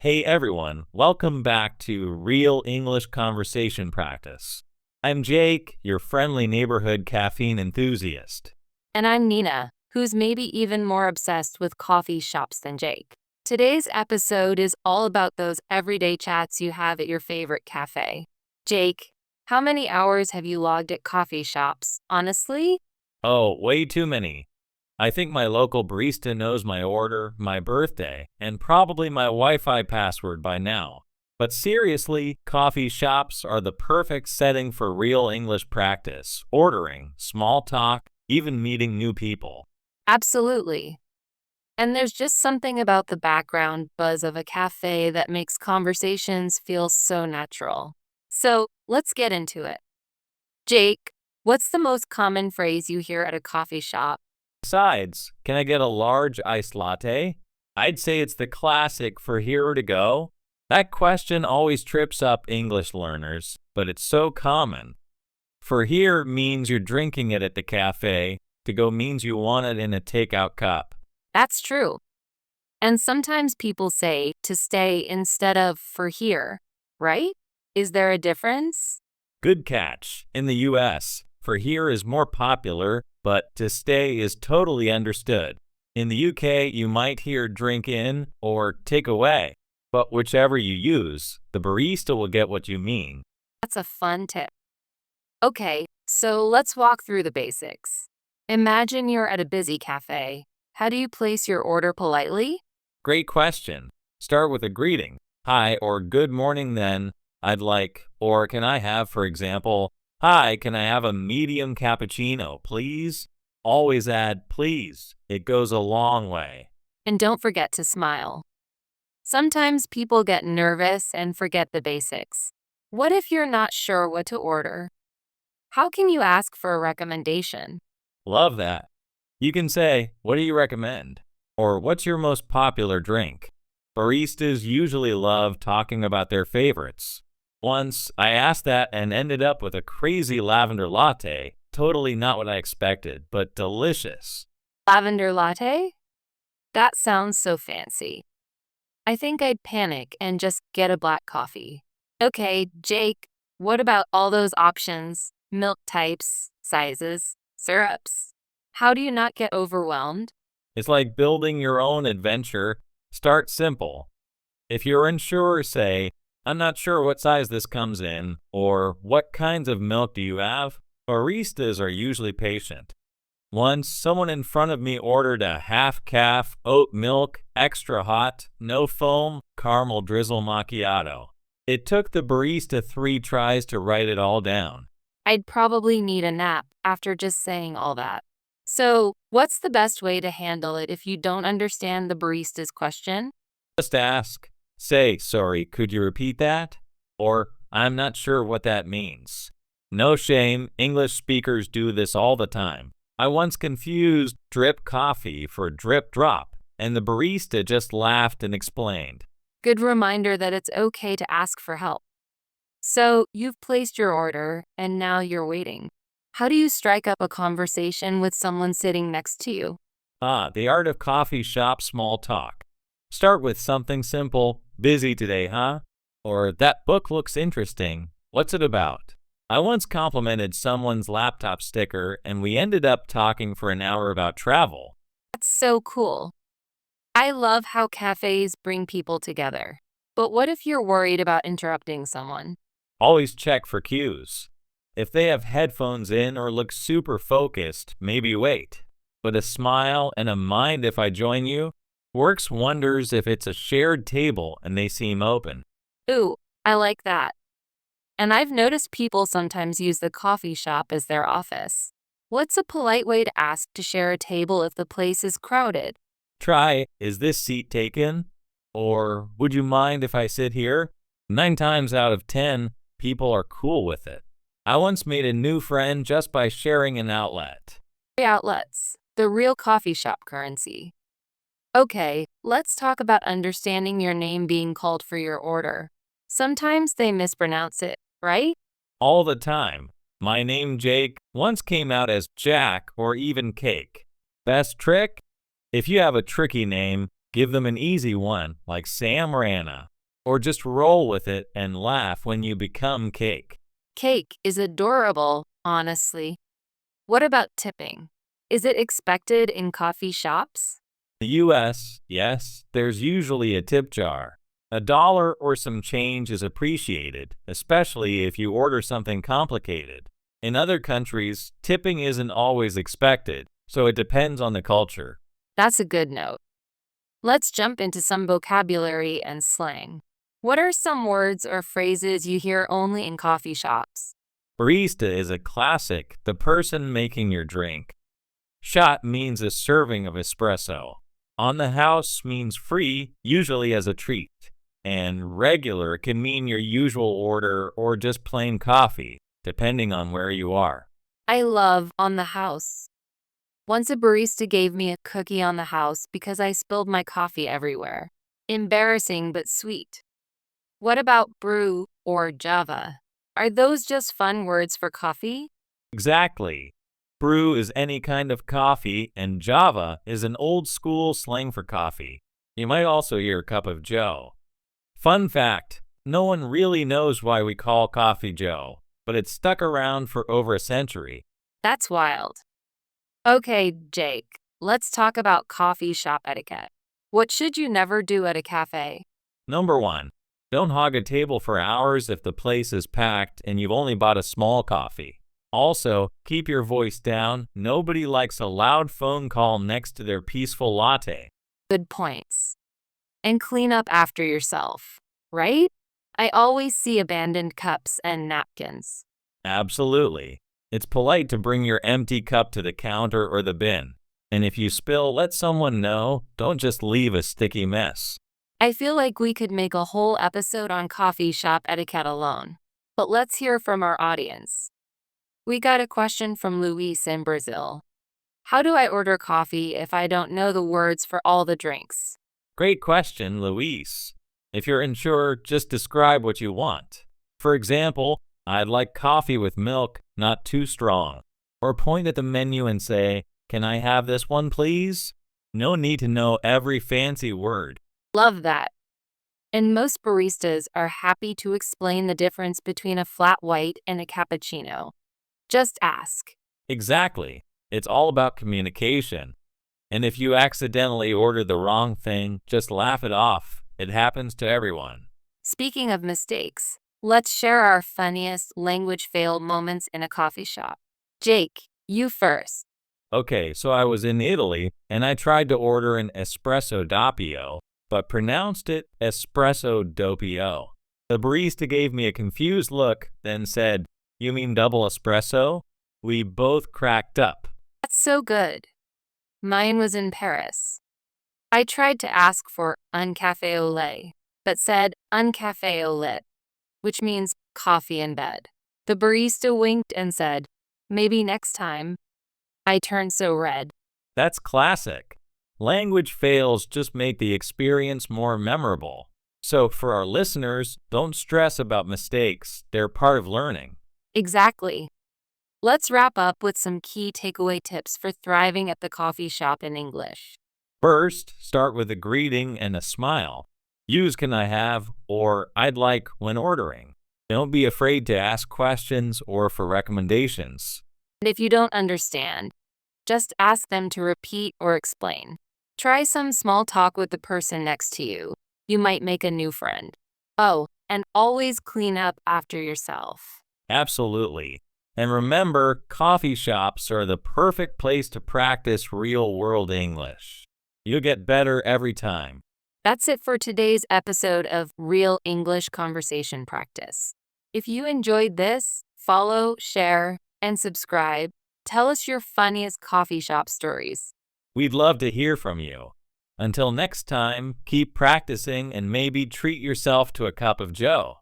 Hey everyone, welcome back to Real English Conversation Practice. I'm Jake, your friendly neighborhood caffeine enthusiast. And I'm Nina, who's maybe even more obsessed with coffee shops than Jake. Today's episode is all about those everyday chats you have at your favorite cafe. Jake, how many hours have you logged at coffee shops, honestly? Oh, way too many. I think my local barista knows my order, my birthday, and probably my Wi-Fi password by now. But seriously, coffee shops are the perfect setting for real English practice, ordering, small talk, even meeting new people. Absolutely. And there's just something about the background buzz of a cafe that makes conversations feel so natural. So let's get into it. Jake, what's the most common phrase you hear at a coffee shop? Besides, can I get a large iced latte? I'd say it's the classic for here to go. That question always trips up English learners, but it's so common. For here means you're drinking it at the cafe. To go means you want it in a takeout cup. That's true. And sometimes people say to stay instead of for here, right? Is there a difference? Good catch. In the US, for here is more popular, but to stay is totally understood. In the UK, you might hear drink in or take away, but whichever you use, the barista will get what you mean. That's a fun tip. Okay, so let's walk through the basics. Imagine you're at a busy cafe. How do you place your order politely? Great question. Start with a greeting. Hi or good morning then. I'd like, or can I have, for example, hi, can I have a medium cappuccino, please? Always add please. It goes a long way. And don't forget to smile. Sometimes people get nervous and forget the basics. What if you're not sure what to order? How can you ask for a recommendation? Love that. You can say, what do you recommend? Or what's your most popular drink? Baristas usually love talking about their favorites. Once, I asked that and ended up with a crazy lavender latte. Totally not what I expected, but delicious. Lavender latte? That sounds so fancy. I think I'd panic and just get a black coffee. Okay, Jake, what about all those options? Milk types, sizes, syrups? How do you not get overwhelmed? It's like building your own adventure. Start simple. If you're unsure, say, I'm not sure what size this comes in, or what kinds of milk do you have? Baristas are usually patient. Once, someone in front of me ordered a half-calf oat milk, extra hot, no foam, caramel drizzle macchiato. It took the barista 3 tries to write it all down. I'd probably need a nap after just saying all that. So, what's the best way to handle it if you don't understand the barista's question? Just ask. Say, sorry, could you repeat that? Or, I'm not sure what that means. No shame, English speakers do this all the time. I once confused drip coffee for drip drop, and the barista just laughed and explained. Good reminder that it's okay to ask for help. So, you've placed your order, and now you're waiting. How do you strike up a conversation with someone sitting next to you? The art of coffee shop small talk. Start with something simple. Busy today, huh? Or that book looks interesting. What's it about? I once complimented someone's laptop sticker, and we ended up talking for an hour about travel. That's so cool. I love how cafes bring people together. But what if you're worried about interrupting someone? Always check for cues. If they have headphones in or look super focused, maybe wait. But a smile and a mind if I join you works wonders if it's a shared table and they seem open. Ooh, I like that. And I've noticed people sometimes use the coffee shop as their office. What's a polite way to ask to share a table if the place is crowded? Try, is this seat taken? Or would you mind if I sit here? 9 times out of 10, people are cool with it. I once made a new friend just by sharing an outlet. Outlets, the real coffee shop currency. Okay, let's talk about understanding your name being called for your order. Sometimes they mispronounce it, right? All the time. My name Jake once came out as Jack or even Cake. Best trick? If you have a tricky name, Give them an easy one, like Sam or Anna, or just roll with it and laugh when you become cake. Cake is adorable, honestly. What about tipping? Is it expected in coffee shops? The US, yes, there's usually a tip jar. $1 or some change is appreciated, especially if you order something complicated. In other countries, tipping isn't always expected, so it depends on the culture. That's a good note. Let's jump into some vocabulary and slang. What are some words or phrases you hear only in coffee shops? Barista is a classic, the person making your drink. Shot means a serving of espresso. On the house means free, usually as a treat. And regular can mean your usual order or just plain coffee, depending on where you are. I love on the house. Once a barista gave me a cookie on the house because I spilled my coffee everywhere. Embarrassing but sweet. What about brew or Java? Are those just fun words for coffee? Exactly. Brew is any kind of coffee, and Java is an old school slang for coffee. You might also hear cup of joe. Fun fact, no one really knows why we call coffee joe, but it's stuck around for over a century. That's wild. Okay, Jake, let's talk about coffee shop etiquette. What should you never do at a cafe? Number 1. Don't hog a table for hours if the place is packed and you've only bought a small coffee. Also, keep your voice down. Nobody likes a loud phone call next to their peaceful latte. Good points. And clean up after yourself, right? I always see abandoned cups and napkins. Absolutely. It's polite to bring your empty cup to the counter or the bin. And if you spill, let someone know. Don't just leave a sticky mess. I feel like we could make a whole episode on coffee shop etiquette alone. But let's hear from our audience. We got a question from Luis in Brazil. How do I order coffee if I don't know the words for all the drinks? Great question, Luis. If you're unsure, just describe what you want. For example, I'd like coffee with milk, not too strong. Or point at the menu and say, "Can I have this one, please?" No need to know every fancy word. Love that. And most baristas are happy to explain the difference between a flat white and a cappuccino. Just ask. Exactly. It's all about communication. And if you accidentally order the wrong thing, just laugh it off. It happens to everyone. Speaking of mistakes, let's share our funniest language fail moments in a coffee shop. Jake, you first. Okay, so I was in Italy and I tried to order an espresso doppio, but pronounced it espresso doppio. The barista gave me a confused look, then said, "You mean double espresso?" We both cracked up. That's so good. Mine was in Paris. I tried to ask for un café au lait, but said un café au lait, which means coffee in bed. The barista winked and said, "Maybe next time." I turned so red. That's classic. Language fails just make the experience more memorable. So for our listeners, don't stress about mistakes. They're part of learning. Exactly. Let's wrap up with some key takeaway tips for thriving at the coffee shop in English. First, start with a greeting and a smile. Use "can I have" or "I'd like" when ordering. Don't be afraid to ask questions or for recommendations. And if you don't understand, just ask them to repeat or explain. Try some small talk with the person next to you. You might make a new friend. Oh, and always clean up after yourself. Absolutely. And remember, coffee shops are the perfect place to practice real-world English. You'll get better every time. That's it for today's episode of Real English Conversation Practice. If you enjoyed this, follow, share, and subscribe. Tell us your funniest coffee shop stories. We'd love to hear from you. Until next time, keep practicing and maybe treat yourself to a cup of joe.